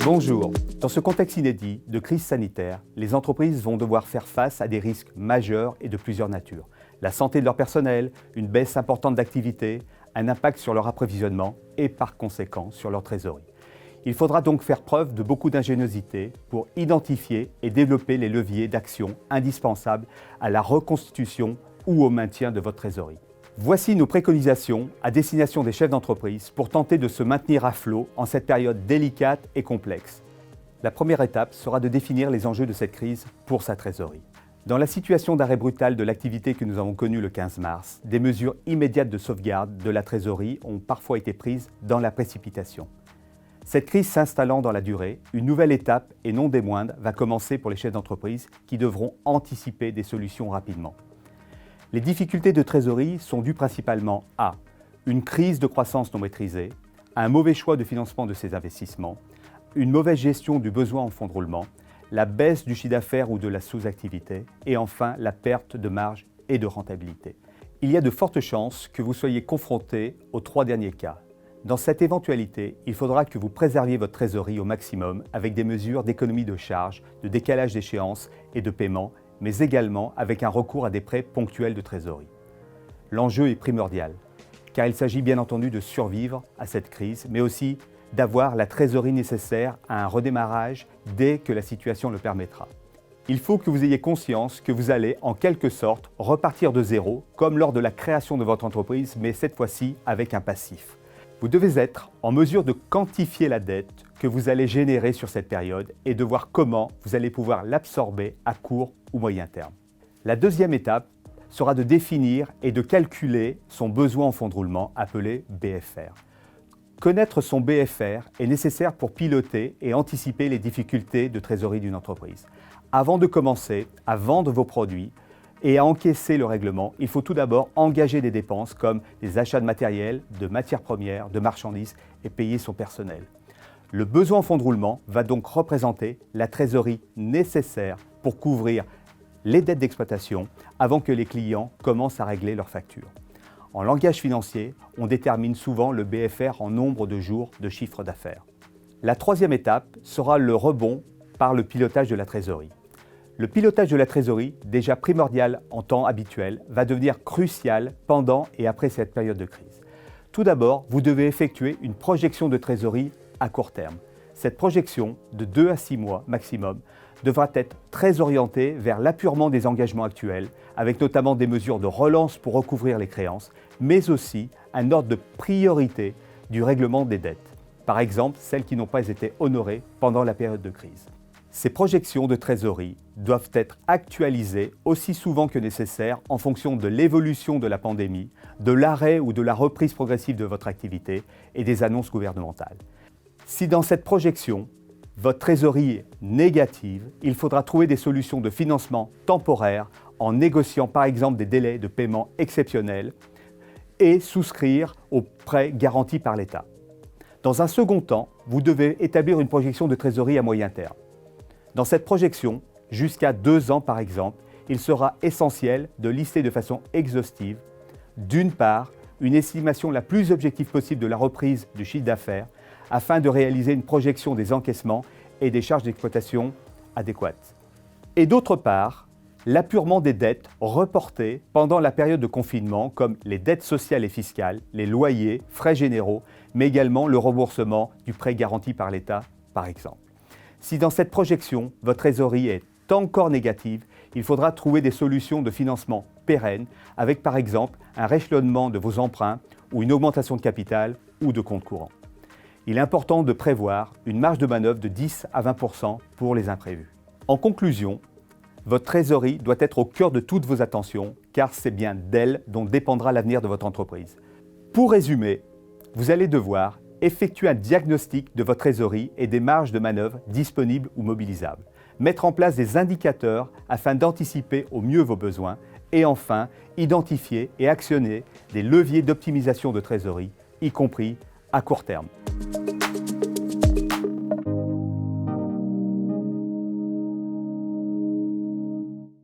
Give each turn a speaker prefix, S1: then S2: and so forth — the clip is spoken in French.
S1: Bonjour. Dans ce contexte inédit de crise sanitaire, les entreprises vont devoir faire face à des risques majeurs et de plusieurs natures. La santé de leur personnel, une baisse importante d'activité, un impact sur leur approvisionnement et par conséquent sur leur trésorerie. Il faudra donc faire preuve de beaucoup d'ingéniosité pour identifier et développer les leviers d'action indispensables à la reconstitution ou au maintien de votre trésorerie. Voici nos préconisations à destination des chefs d'entreprise pour tenter de se maintenir à flot en cette période délicate et complexe. La première étape sera de définir les enjeux de cette crise pour sa trésorerie. Dans la situation d'arrêt brutal de l'activité que nous avons connue le 15 mars, des mesures immédiates de sauvegarde de la trésorerie ont parfois été prises dans la précipitation. Cette crise s'installant dans la durée, une nouvelle étape, et non des moindres, va commencer pour les chefs d'entreprise qui devront anticiper des solutions rapidement. Les difficultés de trésorerie sont dues principalement à une crise de croissance non maîtrisée, un mauvais choix de financement de ces investissements, une mauvaise gestion du besoin en fonds de roulement, la baisse du chiffre d'affaires ou de la sous-activité et enfin la perte de marge et de rentabilité. Il y a de fortes chances que vous soyez confronté aux trois derniers cas. Dans cette éventualité, il faudra que vous préserviez votre trésorerie au maximum avec des mesures d'économie de charges, de décalage d'échéances et de paiement, mais également avec un recours à des prêts ponctuels de trésorerie. L'enjeu est primordial, car il s'agit bien entendu de survivre à cette crise, mais aussi d'avoir la trésorerie nécessaire à un redémarrage dès que la situation le permettra. Il faut que vous ayez conscience que vous allez, en quelque sorte, repartir de zéro, comme lors de la création de votre entreprise, mais cette fois-ci avec un passif. Vous devez être en mesure de quantifier la dette que vous allez générer sur cette période et de voir comment vous allez pouvoir l'absorber à court ou moyen terme. La deuxième étape sera de définir et de calculer son besoin en fonds de roulement, appelé BFR. Connaître son BFR est nécessaire pour piloter et anticiper les difficultés de trésorerie d'une entreprise. Avant de commencer à vendre vos produits et à encaisser le règlement, il faut tout d'abord engager des dépenses comme des achats de matériel, de matières premières, de marchandises et payer son personnel. Le besoin en fonds de roulement va donc représenter la trésorerie nécessaire pour couvrir les dettes d'exploitation avant que les clients commencent à régler leurs factures. En langage financier, on détermine souvent le BFR en nombre de jours de chiffre d'affaires. La troisième étape sera le rebond par le pilotage de la trésorerie. Le pilotage de la trésorerie, déjà primordial en temps habituel, va devenir crucial pendant et après cette période de crise. Tout d'abord, vous devez effectuer une projection de trésorerie à court terme. Cette projection, de 2 à 6 mois maximum, devra être très orientée vers l'apurement des engagements actuels, avec notamment des mesures de relance pour recouvrir les créances, mais aussi un ordre de priorité du règlement des dettes. Par exemple, celles qui n'ont pas été honorées pendant la période de crise. Ces projections de trésorerie doivent être actualisées aussi souvent que nécessaire en fonction de l'évolution de la pandémie, de l'arrêt ou de la reprise progressive de votre activité et des annonces gouvernementales. Si dans cette projection, votre trésorerie est négative, il faudra trouver des solutions de financement temporaires en négociant par exemple des délais de paiement exceptionnels et souscrire aux prêts garantis par l'État. Dans un second temps, vous devez établir une projection de trésorerie à moyen terme. Dans cette projection, jusqu'à 2 ans par exemple, il sera essentiel de lister de façon exhaustive, d'une part, une estimation la plus objective possible de la reprise du chiffre d'affaires afin de réaliser une projection des encaissements et des charges d'exploitation adéquates. Et d'autre part, l'apurement des dettes reportées pendant la période de confinement, comme les dettes sociales et fiscales, les loyers, frais généraux, mais également le remboursement du prêt garanti par l'État, par exemple. Si dans cette projection, votre trésorerie est encore négative, il faudra trouver des solutions de financement pérennes avec par exemple un rééchelonnement de vos emprunts ou une augmentation de capital ou de compte courant. Il est important de prévoir une marge de manœuvre de 10 à 20% pour les imprévus. En conclusion, votre trésorerie doit être au cœur de toutes vos attentions car c'est bien d'elle dont dépendra l'avenir de votre entreprise. Pour résumer, vous allez devoir effectuer un diagnostic de votre trésorerie et des marges de manœuvre disponibles ou mobilisables. Mettre en place des indicateurs afin d'anticiper au mieux vos besoins et enfin, identifier et actionner des leviers d'optimisation de trésorerie, y compris à court terme.